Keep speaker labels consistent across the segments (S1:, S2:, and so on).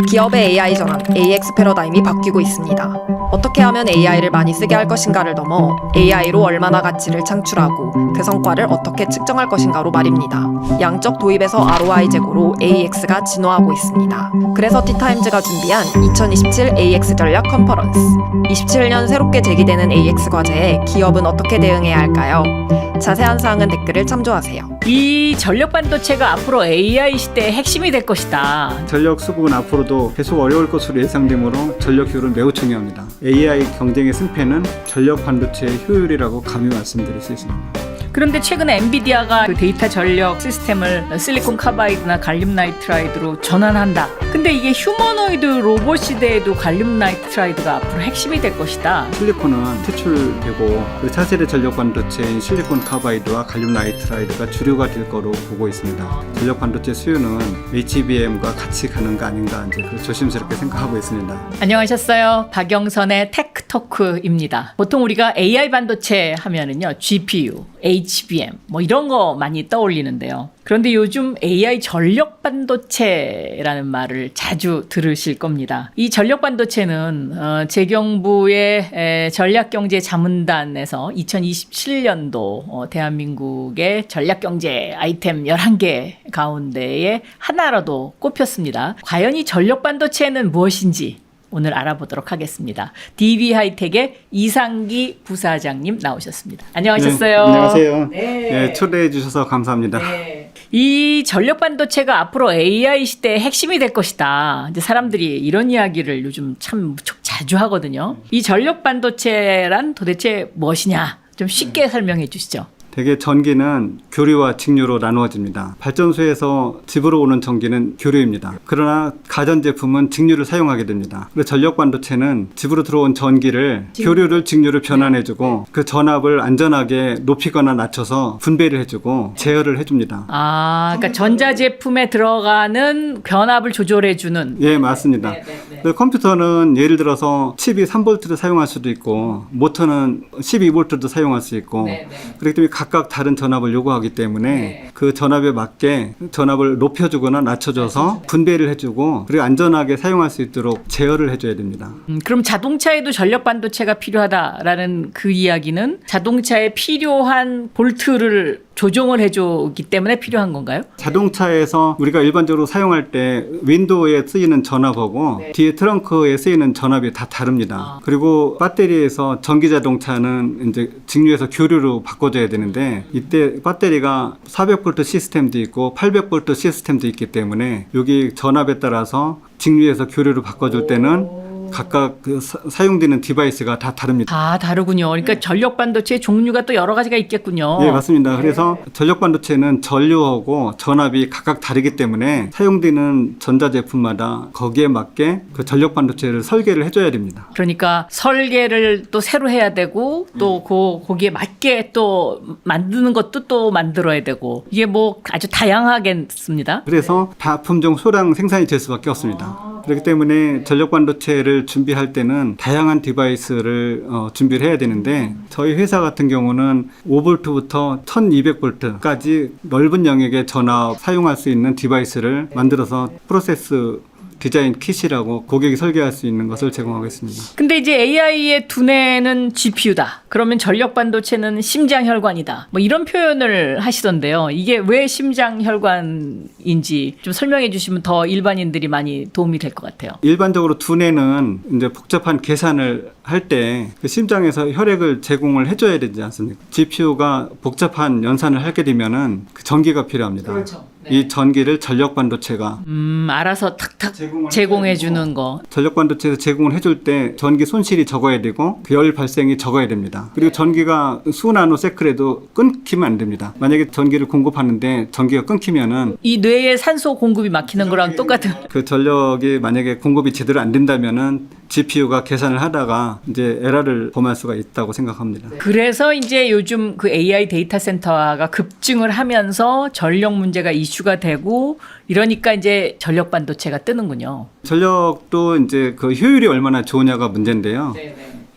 S1: 기업의 AI 전환, AX 패러다임이 바뀌고 있습니다. 어떻게 하면 AI를 많이 쓰게 할 것인가를 넘어 AI로 얼마나 가치를 창출하고 그 성과를 어떻게 측정할 것인가로 말입니다. 양적 도입에서 ROI 제고로 AX가 진화하고 있습니다. 그래서 티타임즈가 준비한 2027 AX 전략 컨퍼런스. 27년 새롭게 제기되는 AX 과제에 기업은 어떻게 대응해야 할까요? 자세한 사항은 댓글을 참조하세요.
S2: 이 전력 반도체가 앞으로 AI 시대의 핵심이 될 것이다.
S3: 전력 수급은 앞으로도 계속 어려울 것으로 예상되므로 전력 효율은 매우 중요합니다. AI 경쟁의 승패는 전력 반도체의 효율이라고 감히 말씀드릴 수 있습니다.
S2: 그런데 최근에 엔비디아가 그 데이터 전력 시스템을 실리콘 카바이드나 갈륨 나이트라이드로 전환한다. 근데 이게 휴머노이드 로봇 시대에도 갈륨 나이트라이드가 앞으로 핵심이 될 것이다.
S3: 실리콘은 퇴출되고 그 차세대 전력 반도체인 실리콘 카바이드와 갈륨 나이트라이드가 주류가 될 거로 보고 있습니다. 전력 반도체 수요는 HBM과 같이 가는가 아닌가 이제 조심스럽게 생각하고 있습니다.
S2: 안녕하셨어요. 박영선의 테크토크입니다. 보통 우리가 AI 반도체 하면은요, GPU, HBM 뭐 이런 거 많이 떠올리는데요. 그런데 요즘 AI 전력 반도체라는 말을 자주 들으실 겁니다. 이 전력 반도체는 재경부의 전략경제자문단에서 2027년도 대한민국의 전략경제 아이템 11개 가운데에 하나라도 꼽혔습니다. 과연 이 전력 반도체는 무엇인지 오늘 알아보도록 하겠습니다. DB하이텍의 이상기 부사장님 나오셨습니다. 안녕하셨어요.
S3: 네, 안녕하세요.
S2: 네.
S3: 네, 초대해 주셔서 감사합니다.
S2: 네. 이 전력 반도체가 앞으로 AI 시대의 핵심이 될 것이다. 이제 사람들이 이런 이야기를 요즘 참 무척 자주 하거든요. 이 전력 반도체란 도대체 무엇이냐? 좀 쉽게 설명해 주시죠.
S3: 대개 전기는 교류와 직류로 나누어집니다. 발전소에서 집으로 오는 전기는 교류입니다. 그러나 가전제품은 직류를 사용하게 됩니다. 그래서 전력 반도체는 집으로 들어온 전기를 교류를 직류를 변환해주고 그 전압을 안전하게 높이거나 낮춰서 분배를 해주고 제어를 해줍니다.
S2: 아, 그러니까 전자제품에 들어가는 변압을 조절해주는.
S3: 예, 맞습니다. 근데 컴퓨터는 예를 들어서 칩이 3V를 사용할 수도 있고 모터는 12V도 사용할 수 있고 그렇기 때문에 각각 다른 전압을 요구하기 때문에 그 전압에 맞게 전압을 높여주거나 낮춰줘서 분배를 해주고 그리고 안전하게 사용할 수 있도록 제어를 해줘야 됩니다.
S2: 그럼 자동차에도 전력 반도체가 필요하다라는 그 이야기는 자동차에 필요한 볼트를 조정을 해주기 때문에 필요한 건가요?
S3: 자동차에서 우리가 일반적으로 사용할 때 윈도우에 쓰이는 전압하고 뒤에 트렁크에 쓰이는 전압이 다 다릅니다. 그리고 배터리에서 전기 자동차는 이제 직류에서 교류로 바꿔줘야 되는데 이때 배터리가 400V 시스템도 있고 800V 시스템도 있기 때문에 여기 전압에 따라서 직류에서 교류를 바꿔줄 때는 각각 그 사용되는 디바이스가 다 다릅니다.
S2: 다 다르군요. 그러니까 전력 반도체의 종류가 또 여러 가지가 있겠군요.
S3: 네, 맞습니다. 그래서 전력 반도체는 전류하고 전압이 각각 다르기 때문에 사용되는 전자제품마다 거기에 맞게 그 전력 반도체를 설계를 해줘야 됩니다.
S2: 그러니까 설계를 또 새로 해야 되고 또 거기에 맞게 또 만드는 것도 또 만들어야 되고 이게 뭐 아주 다양하겠습니다.
S3: 그래서 다품종 소량 생산이 될 수밖에 없습니다. 그렇기 때문에 전력 반도체를 준비할 때는 다양한 디바이스를 준비를 해야 되는데 저희 회사 같은 경우는 5V부터 1200V까지 넓은 영역의 전압 사용할 수 있는 디바이스를 만들어서 프로세스 디자인 킷이라고 고객이 설계할 수 있는 것을 제공하고 있습니다.
S2: 근데 이제 AI의 두뇌는 GPU다. 그러면 전력 반도체는 심장혈관이다. 뭐 이런 표현을 하시던데요. 이게 왜 심장혈관인지 좀 설명해 주시면 더 일반인들이 많이 도움이 될 것 같아요.
S3: 일반적으로 두뇌는 이제 복잡한 계산을 할 때 그 심장에서 혈액을 제공을 해줘야 되지 않습니까? GPU가 복잡한 연산을 하게 되면은 그 전기가 필요합니다.
S2: 그렇죠. 네.
S3: 이 전기를 전력 반도체가
S2: 알아서 탁탁 제공해 주는 거.
S3: 전력 반도체에서 제공을 해줄 때 전기 손실이 적어야 되고 그 열 발생이 적어야 됩니다. 그리고 전기가 수 나노세클에도 끊기면 안 됩니다. 만약에 전기를 공급하는데 전기가 끊기면은
S2: 이 뇌에 산소 공급이 막히는 거랑 똑같은.
S3: 그 전력이 만약에 공급이 제대로 안 된다면은 GPU가 계산을 하다가 이제 에러를 범할 수가 있다고 생각합니다.
S2: 그래서 이제 요즘 그 AI 데이터 센터화가 급증을 하면서 전력 문제가 이슈가 되고 이러니까 이제 전력 반도체가 뜨는군요.
S3: 전력도 이제 그 효율이 얼마나 좋으냐가 문제인데요.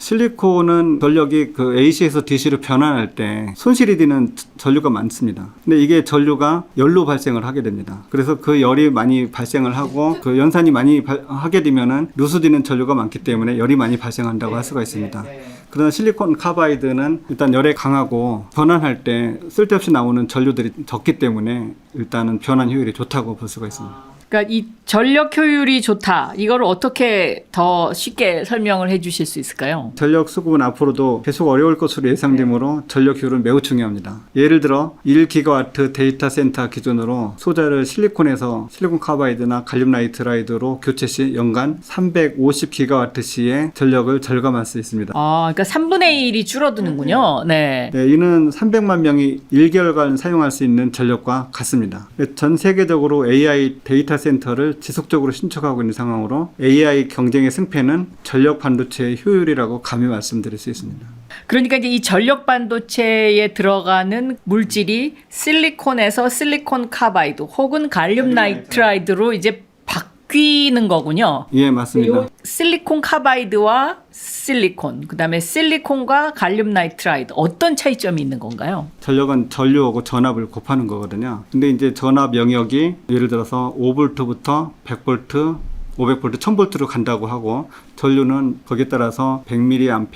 S3: 실리콘은 전력이 그 AC에서 DC로 변환할 때 손실이 되는 전류가 많습니다. 근데 이게 전류가 열로 발생을 하게 됩니다. 그래서 그 열이 많이 발생을 하고 그 연산이 많이 하게 되면은 누수되는 전류가 많기 때문에 열이 많이 발생한다고 할 수가 있습니다. 그러나 실리콘 카바이드는 일단 열에 강하고 변환할 때 쓸데없이 나오는 전류들이 적기 때문에 일단은 변환 효율이 좋다고 볼 수가 있습니다.
S2: 그러니까 이 전력 효율이 좋다. 이거를 어떻게 더 쉽게 설명을 해 주실 수 있을까요?
S3: 전력 수급은 앞으로도 계속 어려울 것으로 예상되므로 전력 효율은 매우 중요합니다. 예를 들어 1기가와트 데이터 센터 기준으로 소자를 실리콘에서 실리콘 카바이드나 갈륨 나이트라이드로 교체 시 연간 350기가와트시의 전력을 절감할 수 있습니다.
S2: 그러니까 3분의 1이 줄어드는군요. 네.
S3: 네, 이는 300만 명이 1개월간 사용할 수 있는 전력과 같습니다. 전 세계적으로 AI 데이터 센터를 지속적으로 신축하고 있는 상황으로 AI 경쟁의 승패는 전력 반도체의 효율이라고 감히 말씀드릴 수 있습니다.
S2: 그러니까 이제 이 전력 반도체에 들어가는 물질이 실리콘에서 실리콘 카바이드 혹은 갈륨 나이트라이드로 이제 바뀌는 거군요.
S3: 예, 맞습니다.
S2: 실리콘 카바이드와 실리콘, 그다음에 실리콘과 갈륨 나이트라이드 어떤 차이점이 있는 건가요?
S3: 전력은 전류하고 전압을 곱하는 거거든요. 근데 이제 전압 영역이 예를 들어서 5V부터 100V, 500V, 1000V로 간다고 하고 전류는 거기에 따라서 100mA,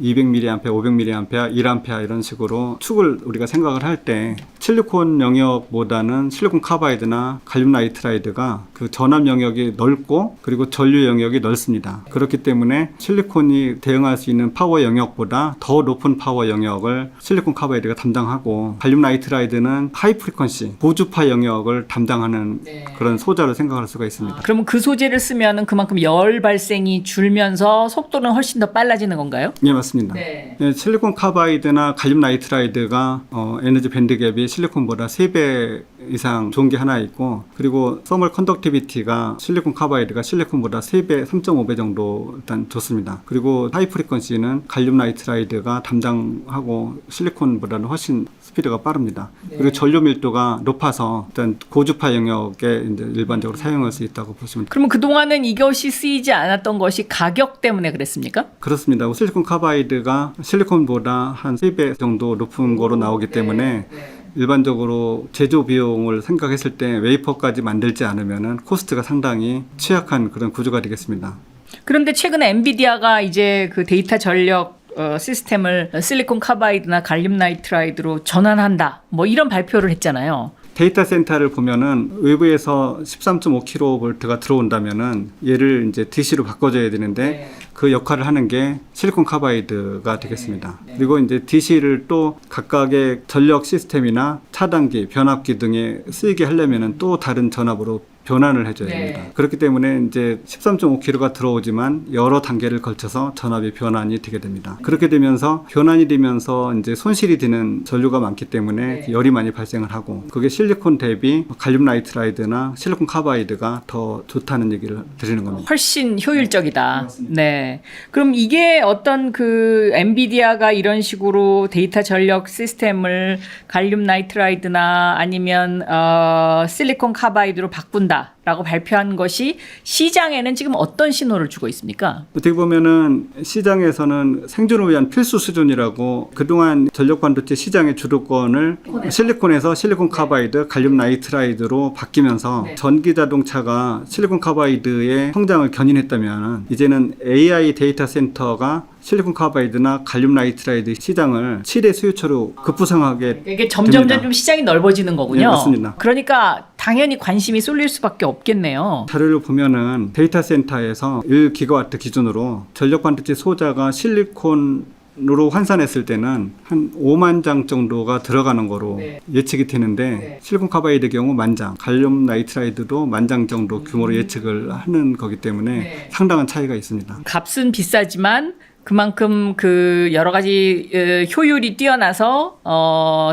S3: 200mA, 500mA, 1A 이런 식으로 축을 우리가 생각을 할 때 실리콘 영역보다는 실리콘 카바이드나 갈륨 나이트라이드가 그 전압 영역이 넓고 그리고 전류 영역이 넓습니다. 그렇기 때문에 실리콘이 대응할 수 있는 파워 영역보다 더 높은 파워 영역을 실리콘 카바이드가 담당하고 갈륨 나이트라이드는 하이 프리퀀시, 고주파 영역을 담당하는 그런 소자로 생각할 수가 있습니다.
S2: 그러면 그 소재를 쓰면은 그만큼 열 발생이 줄면서 속도는 훨씬 더 빨라지는 건가요?
S3: 예, 맞습니다.
S2: 네.
S3: 예, 실리콘 카바이드나 갈륨 나이트라이드가 에너지 밴드 갭이 실리콘보다 3배 이상 좋은 게 하나 있고 그리고 서멀 컨덕티비티가 실리콘 카바이드가 실리콘보다 3배, 3.5배 정도 일단 좋습니다. 그리고 하이 프리퀀시는 갈륨 나이트라이드가 담당하고 실리콘보다는 훨씬 스피드가 빠릅니다. 그리고 전류 밀도가 높아서 일단 고주파 영역에 이제 일반적으로 사용할 수 있다고 보시면 됩니다.
S2: 그러면 그동안은 이것이 쓰이지 않았던 것이 가격 때문에 그랬습니까?
S3: 그렇습니다. 실리콘 카바이드가 실리콘보다 한 3배 정도 높은 거로 나오기 때문에 일반적으로 제조 비용을 생각했을 때 웨이퍼까지 만들지 않으면 코스트가 상당히 취약한 그런 구조가 되겠습니다.
S2: 그런데 최근에 엔비디아가 이제 그 데이터 전력 시스템을 실리콘 카바이드나 갈륨 나이트라이드로 전환한다. 뭐 이런 발표를 했잖아요.
S3: 데이터 센터를 보면은 외부에서 13.5kV가 들어온다면은 얘를 이제 DC로 바꿔줘야 되는데 그 역할을 하는 게 실리콘 카바이드가 되겠습니다. 그리고 이제 DC를 또 각각의 전력 시스템이나 차단기, 변압기 등에 쓰이게 하려면은 또 다른 전압으로 변환을 해줘야 됩니다. 그렇기 때문에 이제 13.5kg가 들어오지만 여러 단계를 걸쳐서 전압이 변환이 되게 됩니다. 그렇게 되면서 변환이 되면서 이제 손실이 되는 전류가 많기 때문에 열이 많이 발생을 하고 그게 실리콘 대비 갈륨 나이트라이드나 실리콘 카바이드가 더 좋다는 얘기를 드리는 겁니다.
S2: 훨씬 효율적이다. 네. 그럼 이게 어떤 그 엔비디아가 이런 식으로 데이터 전력 시스템을 갈륨 나이트라이드나 아니면 실리콘 카바이드로 바꾼다. 라고 발표한 것이 시장에는 지금 어떤 신호를 주고 있습니까?
S3: 어떻게 보면은 시장에서는 생존을 위한 필수 수준이라고 그동안 전력 반도체 시장의 주도권을 실리콘에서 실리콘 카바이드, 갈륨 나이트라이드로 바뀌면서 전기 자동차가 실리콘 카바이드의 성장을 견인했다면 이제는 AI 데이터 센터가 실리콘 카바이드나 갈륨 나이트라이드 시장을 7대 수요처로 급부상하게
S2: 이게 점점점
S3: 됩니다.
S2: 좀 시장이 넓어지는 거군요.
S3: 네, 맞습니다.
S2: 그러니까 당연히 관심이 쏠릴 수밖에 없겠네요.
S3: 자료를 보면은 데이터 센터에서 1기가와트 기준으로 전력 반도체 소자가 실리콘으로 환산했을 때는 한 5만 장 정도가 들어가는 거로 예측이 되는데 실리콘 카바이드 경우 10,000장, 갈륨 나이트라이드도 10,000장 정도 규모로 예측을 하는 거기 때문에 상당한 차이가 있습니다.
S2: 값은 비싸지만 그만큼 그 여러 가지 효율이 뛰어나서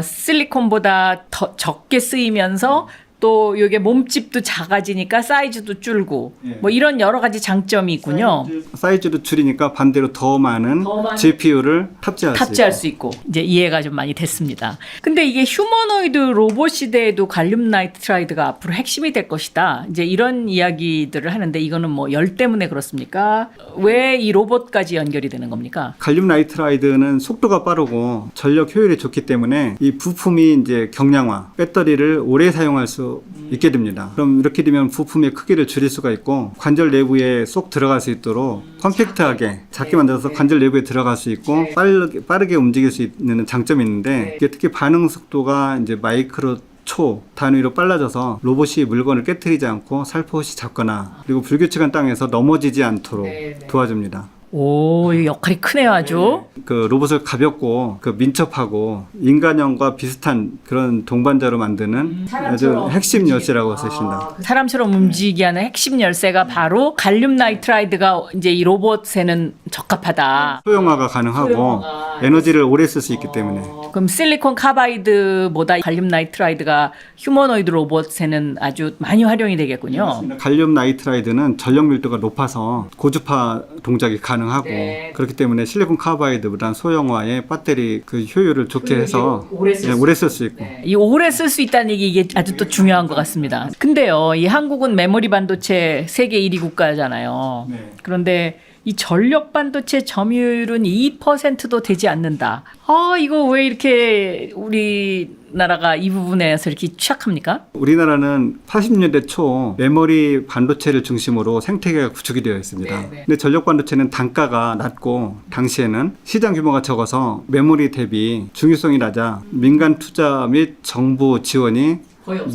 S2: 실리콘보다 더 적게 쓰이면서 또 이게 몸집도 작아지니까 사이즈도 줄고
S3: 예.
S2: 뭐 이런 여러 가지 장점이 있군요.
S3: 사이즈도 줄이니까 반대로 더 많은 GPU를 탑재할
S2: 수 있고 이제 이해가 좀 많이 됐습니다. 근데 이게 휴머노이드 로봇 시대에도 갈륨 나이트라이드가 앞으로 핵심이 될 것이다. 이제 이런 이야기들을 하는데 이거는 뭐 열 때문에 그렇습니까? 왜 이 로봇까지 연결이 되는 겁니까?
S3: 갈륨 나이트라이드는 속도가 빠르고 전력 효율이 좋기 때문에 이 부품이 이제 경량화, 배터리를 오래 사용할 수 있게 됩니다. 그럼 이렇게 되면 부품의 크기를 줄일 수가 있고 관절 내부에 쏙 들어갈 수 있도록 컴팩트하게 작게 만들어서 관절 내부에 들어갈 수 있고 빠르게 움직일 수 있는 장점이 있는데 이게 특히 반응 속도가 이제 마이크로 초 단위로 빨라져서 로봇이 물건을 깨트리지 않고 살포시 잡거나 그리고 불규칙한 땅에서 넘어지지 않도록 도와줍니다.
S2: 오, 이 역할이 크네요, 아주.
S3: 그 로봇을 가볍고 그 민첩하고 인간형과 비슷한 그런 동반자로 만드는 아주 핵심 열쇠라고 쓰십니다.
S2: 사람처럼 움직이게 하는 핵심 열쇠가 바로 갈륨 나이트라이드가 이제 이 로봇에는 적합하다.
S3: 소형화가 가능하고 에너지를 오래 쓸 수 있기 때문에
S2: 그럼 실리콘 카바이드보다 갈륨 나이트라이드가 휴머노이드 로봇에는 아주 많이 활용이 되겠군요.
S3: 갈륨 나이트라이드는 전력 밀도가 높아서 고주파 동작이 가능하고 그렇기 때문에 실리콘 카바이드보다는 소형화의 배터리 그 효율을 좋게 해서 오래 쓸 수 있고
S2: 이 오래 쓸 수 있다는 얘기 이게 아주 또 중요한 것 같습니다. 근데요, 이 한국은 메모리 반도체 세계 1위 국가잖아요. 그런데 이 전력 반도체 점유율은 2%도 되지 않는다. 이거 왜 이렇게 우리나라가 이 부분에서 이렇게 취약합니까?
S3: 우리나라는 80년대 초 메모리 반도체를 중심으로 생태계가 구축이 되어 있습니다. 근데 전력 반도체는 단가가 낮고 당시에는 시장 규모가 적어서 메모리 대비 중요성이 낮아 민간 투자 및 정부 지원이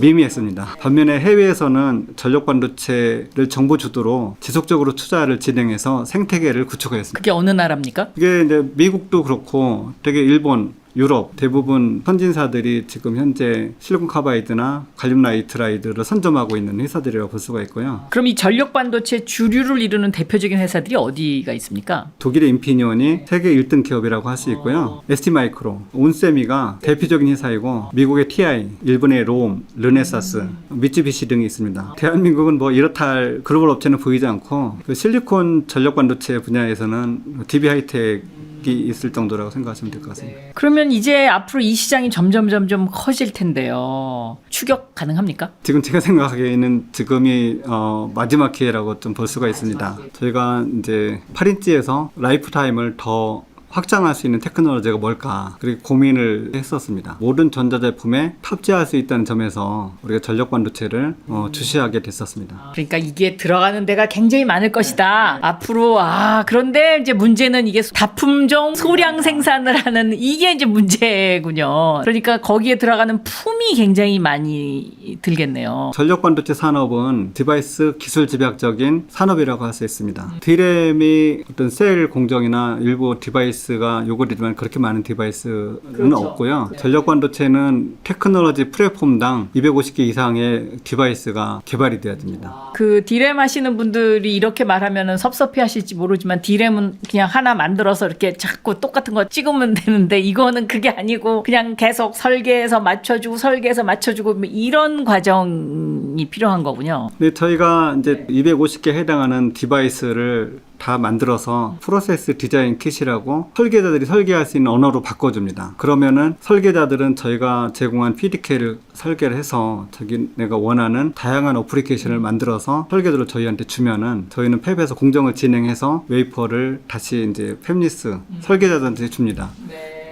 S3: 미미했습니다. 반면에 해외에서는 전력 반도체를 정부 주도로 지속적으로 투자를 진행해서 생태계를 구축하였습니다.
S2: 그게 어느 나라입니까?
S3: 그게 이제 미국도 그렇고 되게 일본, 유럽 대부분 선진사들이 지금 현재 실리콘 카바이드나 갈륨 나이트라이드를 선점하고 있는 회사들이라고 볼 수가 있고요.
S2: 그럼 이 전력 반도체 주류를 이루는 대표적인 회사들이 어디가 있습니까?
S3: 독일의 인피니온이 세계 1등 기업이라고 할 수 있고요. ST마이크로, 온세미가 대표적인 회사이고 미국의 TI, 일본의 롬, 르네사스, 미쯔비시 등이 있습니다. 대한민국은 뭐 이렇다 할 글로벌 업체는 보이지 않고 그 실리콘 전력 반도체 분야에서는 DB 하이텍 있을 정도라고 생각하시면 될 것 같습니다.
S2: 그러면 이제 앞으로 이 시장이 점점 커질 텐데요. 추격 가능합니까?
S3: 지금 제가 생각하기에는 지금이 마지막 기회라고 좀 볼 수가 있습니다. 저희가 이제 8인치에서 라이프 타임을 더 확장할 수 있는 테크놀로지가 뭘까 그렇게 고민을 했었습니다. 모든 전자제품에 탑재할 수 있다는 점에서 우리가 전력 반도체를 주시하게 됐었습니다.
S2: 그러니까 이게 들어가는 데가 굉장히 많을 것이다. 앞으로 그런데 이제 문제는 이게 다품종 소량 생산을 하는 이게 이제 문제군요. 그러니까 거기에 들어가는 품이 굉장히 많이 들겠네요.
S3: 전력 반도체 산업은 디바이스 기술 집약적인 산업이라고 할 수 있습니다. D램이 어떤 셀 공정이나 일부 디바이스가 요구되지만 그렇게 많은 디바이스는 없고요. 전력 반도체는 테크놀로지 플랫폼당 250개 이상의 디바이스가 개발이 돼야 됩니다.
S2: 그 D램 하시는 분들이 이렇게 말하면 섭섭해 하실지 모르지만 D램은 그냥 하나 만들어서 이렇게 자꾸 똑같은 거 찍으면 되는데 이거는 그게 아니고 그냥 계속 설계해서 맞춰주고 뭐 이런 과정이 필요한 거군요.
S3: 네, 저희가 이제 250개 해당하는 디바이스를 다 만들어서 프로세스 디자인 킷이라고 설계자들이 설계할 수 있는 언어로 바꿔줍니다. 그러면은 설계자들은 저희가 제공한 PDK를 설계를 해서 내가 원하는 다양한 어플리케이션을 만들어서 설계도를 저희한테 주면은 저희는 팹에서 공정을 진행해서 웨이퍼를 다시 이제 팹리스 설계자들한테 줍니다.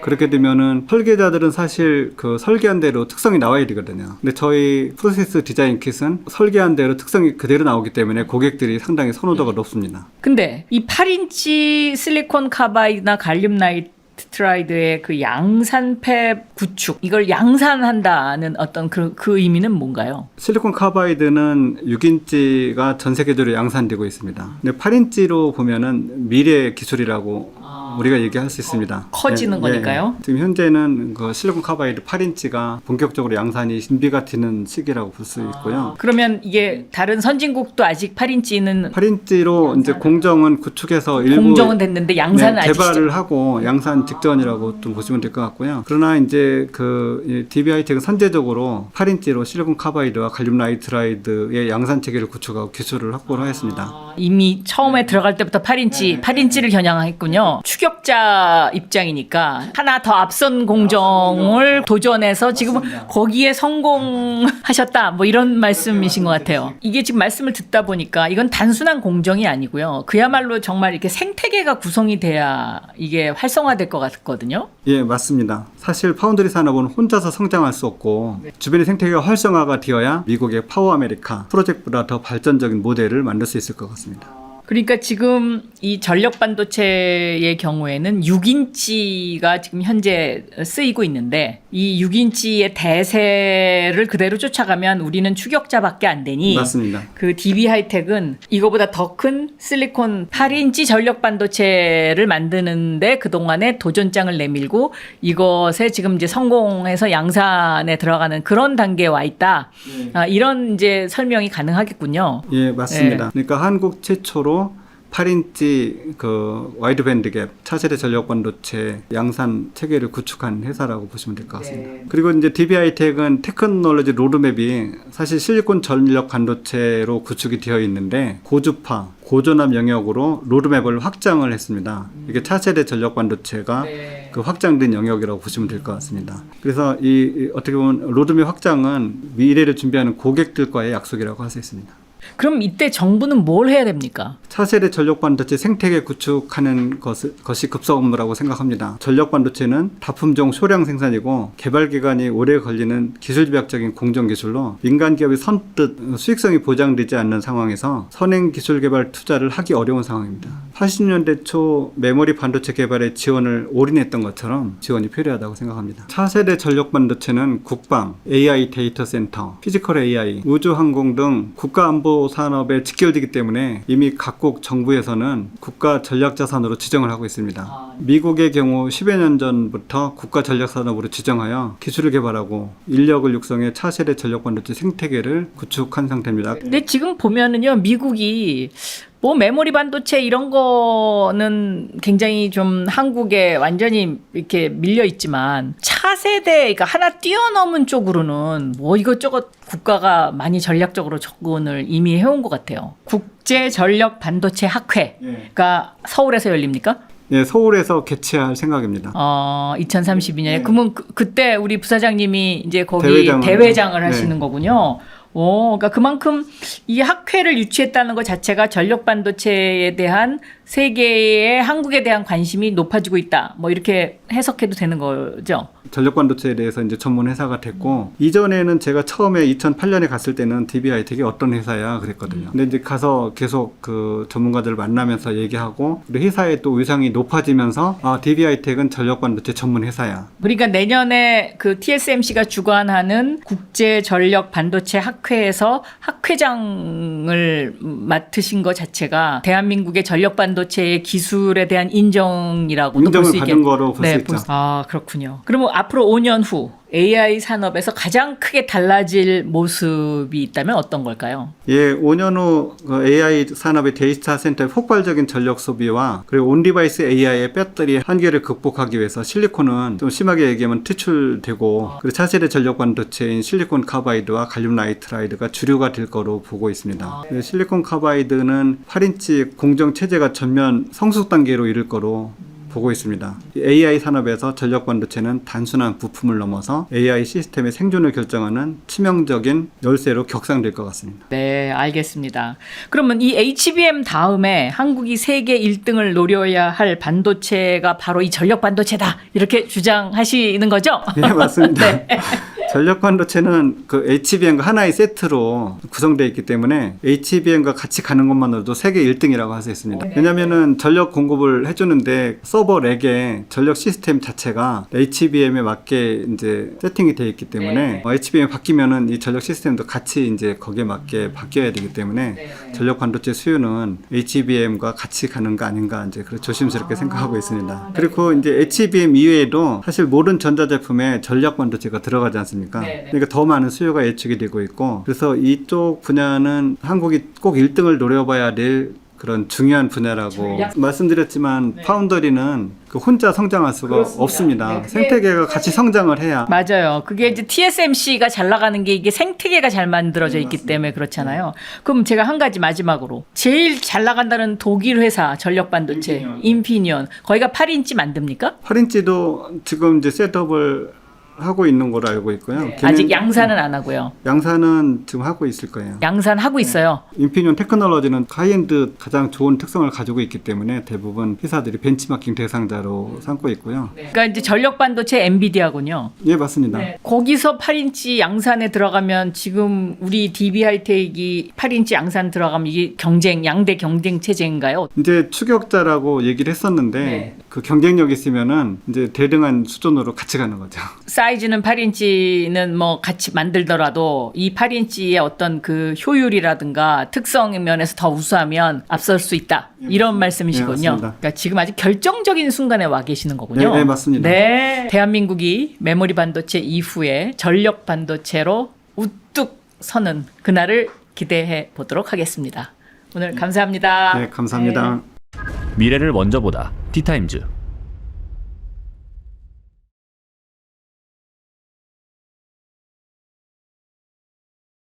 S3: 그렇게 되면은 설계자들은 사실 그 설계한 대로 특성이 나와야 되거든요. 근데 저희 프로세스 디자인 킷은 설계한 대로 특성이 그대로 나오기 때문에 고객들이 상당히 선호도가 높습니다. 근데
S2: 이 8인치 실리콘 카바이드나 갈륨 나이트라이드의 그 양산 팹 구축, 이걸 양산한다는 어떤 그 의미는 뭔가요?
S3: 실리콘 카바이드는 6인치가 전 세계적으로 양산되고 있습니다. 근데 8인치로 보면은 미래 기술이라고 우리가 얘기할 수 있습니다.
S2: 커지는 거니까요.
S3: 지금 현재는 그 실리콘 카바이드 8인치가 본격적으로 양산이 준비가 되는 시기라고 볼 수 있고요.
S2: 그러면 이게 다른 선진국도 아직 8인치는
S3: 8인치로 이제 공정은 구축해서 일부
S2: 공정은 됐는데 양산은 아직
S3: 개발을 하고 양산 직전이라고 좀 보시면 될 것 같고요. 그러나 이제 그 DBH가 선제적으로 8인치로 실리콘 카바이드와 갈륨 나이트라이드의 양산 체계를 구축하고 기술을 확보를 하였습니다.
S2: 이미 처음에 들어갈 때부터 8인치를 겨냥했군요. 추격자 입장이니까 하나 더 앞선 공정을 도전해서 지금 거기에 성공하셨다. 뭐 이런 말씀이신 것 같아요. 이게 지금 말씀을 듣다 보니까 이건 단순한 공정이 아니고요. 그야말로 정말 이렇게 생태계가 구성이 돼야 이게 활성화될 것 같거든요.
S3: 예, 맞습니다. 사실 파운드리 산업은 혼자서 성장할 수 없고 주변의 생태계가 활성화가 되어야 미국의 파워 아메리카 프로젝트보다 더 발전적인 모델을 만들 수 있을 것 같습니다.
S2: 그러니까 지금 이 전력 반도체의 경우에는 6인치가 지금 현재 쓰이고 있는데 이 6인치의 대세를 그대로 쫓아가면 우리는 추격자밖에 안 되니
S3: 맞습니다.
S2: 그 DB 하이텍은 이거보다 더 큰 실리콘 8인치 전력 반도체를 만드는데 그동안에 도전장을 내밀고 이것에 지금 이제 성공해서 양산에 들어가는 그런 단계에 와 있다. 이런 이제 설명이 가능하겠군요.
S3: 예, 맞습니다. 그러니까 한국 최초로 8인치 그 와이드 밴드 갭 차세대 전력 반도체 양산 체계를 구축한 회사라고 보시면 될 것 같습니다. 그리고 이제 DB하이텍은 테크놀로지 로드맵이 사실 실리콘 전력 반도체로 구축이 되어 있는데 고주파, 고전압 영역으로 로드맵을 확장을 했습니다. 이게 차세대 전력 반도체가 그 확장된 영역이라고 보시면 될 것 같습니다. 그래서 이 어떻게 보면 로드맵 확장은 미래를 준비하는 고객들과의 약속이라고 할 수 있습니다.
S2: 그럼 이때 정부는 뭘 해야 됩니까?
S3: 차세대 전력 반도체 생태계 구축하는 것이 급속 업무라고 생각합니다. 전력 반도체는 다품종 소량 생산이고 개발 기간이 오래 걸리는 기술 집약적인 공정 기술로 민간 기업이 선뜻 수익성이 보장되지 않는 상황에서 선행 기술 개발 투자를 하기 어려운 상황입니다. 80년대 초 메모리 반도체 개발에 지원을 올인했던 것처럼 지원이 필요하다고 생각합니다. 차세대 전력 반도체는 국방, AI 데이터 센터, 피지컬 AI, 우주항공 등 국가안보 산업에 직결되기 때문에 이미 각국 정부에서는 국가 전략자산으로 지정을 하고 있습니다. 미국의 경우 10여 년 전부터 국가 전략산업으로 지정하여 기술을 개발하고 인력을 육성해 차세대 전력 반도체 생태계를 구축한 상태입니다.
S2: 근데 지금 보면은요, 미국이 뭐 메모리 반도체 이런 거는 굉장히 좀 한국에 완전히 이렇게 밀려 있지만 차세대, 그러니까 하나 뛰어넘은 쪽으로는 뭐 이것저것 국가가 많이 전략적으로 접근을 이미 해온 것 같아요. 국제 전력 반도체 학회가 서울에서 열립니까?
S3: 예, 서울에서 개최할 생각입니다.
S2: 2032년에. 그러면 그때 우리 부사장님이 이제 거기
S3: 대회장을
S2: 대회장을 하시는 거군요. 그러니까 그만큼 이 학회를 유치했다는 것 자체가 전력 반도체에 대한 세계의 한국에 대한 관심이 높아지고 있다. 뭐 이렇게 해석해도 되는 거죠.
S3: 전력 반도체에 대해서 이제 전문 회사가 됐고 이전에는 제가 처음에 2008년에 갔을 때는 DB하이텍이 어떤 회사야 그랬거든요. 근데 이제 가서 계속 그 전문가들을 만나면서 얘기하고 우리 회사의 또 위상이 높아지면서 DB하이텍은 전력 반도체 전문 회사야.
S2: 그러니까 내년에 그 TSMC가 주관하는 국제 전력 반도체 학회에서 학회장을 맡으신 것 자체가 대한민국의 전력 반도체의 기술에 대한 인정이라고도 볼 수 있겠네요.
S3: 인정을 받은 거로 볼 수 있죠.
S2: 그렇군요. 그러면 앞으로 5년 후 AI 산업에서 가장 크게 달라질 모습이 있다면 어떤 걸까요?
S3: 예, 5년 후 AI 산업의 데이터 센터의 폭발적인 전력 소비와 그리고 온디바이스 AI의 배터리 한계를 극복하기 위해서 실리콘은 좀 심하게 얘기하면 퇴출되고 그리고 차세대 전력 반도체인 실리콘 카바이드와 갈륨 나이트라이드가 주류가 될 거로 보고 있습니다. 실리콘 카바이드는 8인치 공정 체제가 전면 성숙 단계로 이를 거로 보고 있습니다. AI 산업에서 전력 반도체는 단순한 부품을 넘어서 AI 시스템의 생존을 결정하는 치명적인 열쇠로 격상될 것 같습니다.
S2: 네, 알겠습니다. 그러면 이 HBM 다음에 한국이 세계 1등을 노려야 할 반도체가 바로 이 전력 반도체다. 이렇게 주장하시는 거죠?
S3: 네, 맞습니다.
S2: 네.
S3: 전력 반도체는 그 HBM과 하나의 세트로 구성되어 있기 때문에 HBM과 같이 가는 것만으로도 세계 1등이라고 할 수 있습니다. 왜냐면은 전력 공급을 해주는데 서버 렉의 전력 시스템 자체가 HBM에 맞게 이제 세팅이 되어 있기 때문에 HBM이 바뀌면은 이 전력 시스템도 같이 이제 거기에 맞게 바뀌어야 되기 때문에 전력 반도체 수요는 HBM과 같이 가는 거 아닌가 이제 그렇게 조심스럽게 생각하고 있습니다. 그리고 이제 HBM 이외에도 사실 모든 전자제품에 전력 반도체가 들어가지 않습니까? 그러니까 더 많은 수요가 예측이 되고 있고 그래서 이쪽 분야는 한국이 꼭 1등을 노려봐야 될 그런 중요한 분야라고 말씀드렸지만 파운더리는 그 혼자 성장할 수가 없습니다. 생태계가 같이 성장을 해야.
S2: 맞아요. 그게 이제 TSMC가 잘 나가는 게 이게 생태계가 잘 만들어져 있기 때문에 그렇잖아요. 그럼 제가 한 가지 마지막으로 제일 잘 나간다는 독일 회사 전력 반도체 인피니언 거기가 8인치 만듭니까?
S3: 8인치도 지금 이제 셋업을 하고 있는 걸로 알고 있고요.
S2: 아직 양산은 안 하고요.
S3: 양산은 지금 하고 있을 거예요.
S2: 양산 하고 있어요.
S3: 인피니온 테크놀로지는 하이엔드 가장 좋은 특성을 가지고 있기 때문에 대부분 회사들이 벤치마킹 대상자로 삼고 있고요.
S2: 그러니까 이제 전력 반도체 엔비디아군요.
S3: 예, 맞습니다.
S2: 거기서 8인치 양산에 들어가면 지금 우리 DB 하이텍이 8인치 양산 들어가면 이게 양대 경쟁 체제인가요?
S3: 이제 추격자라고 얘기를 했었는데 그 경쟁력 있으면은 이제 대등한 수준으로 같이 가는 거죠.
S2: 사이즈는 8인치는 뭐 같이 만들더라도 이 8인치의 어떤 그 효율이라든가 특성 면에서 더 우수하면 앞설 수 있다. 이런 말씀이시군요.
S3: 맞습니다.
S2: 그러니까 지금 아주 결정적인 순간에 와 계시는 거군요.
S3: 네, 맞습니다.
S2: 네. 대한민국이 메모리 반도체 이후에 전력 반도체로 우뚝 서는 그날을 기대해 보도록 하겠습니다. 오늘 감사합니다.
S3: 네, 감사합니다.
S4: 미래를 먼저 보다 티타임즈.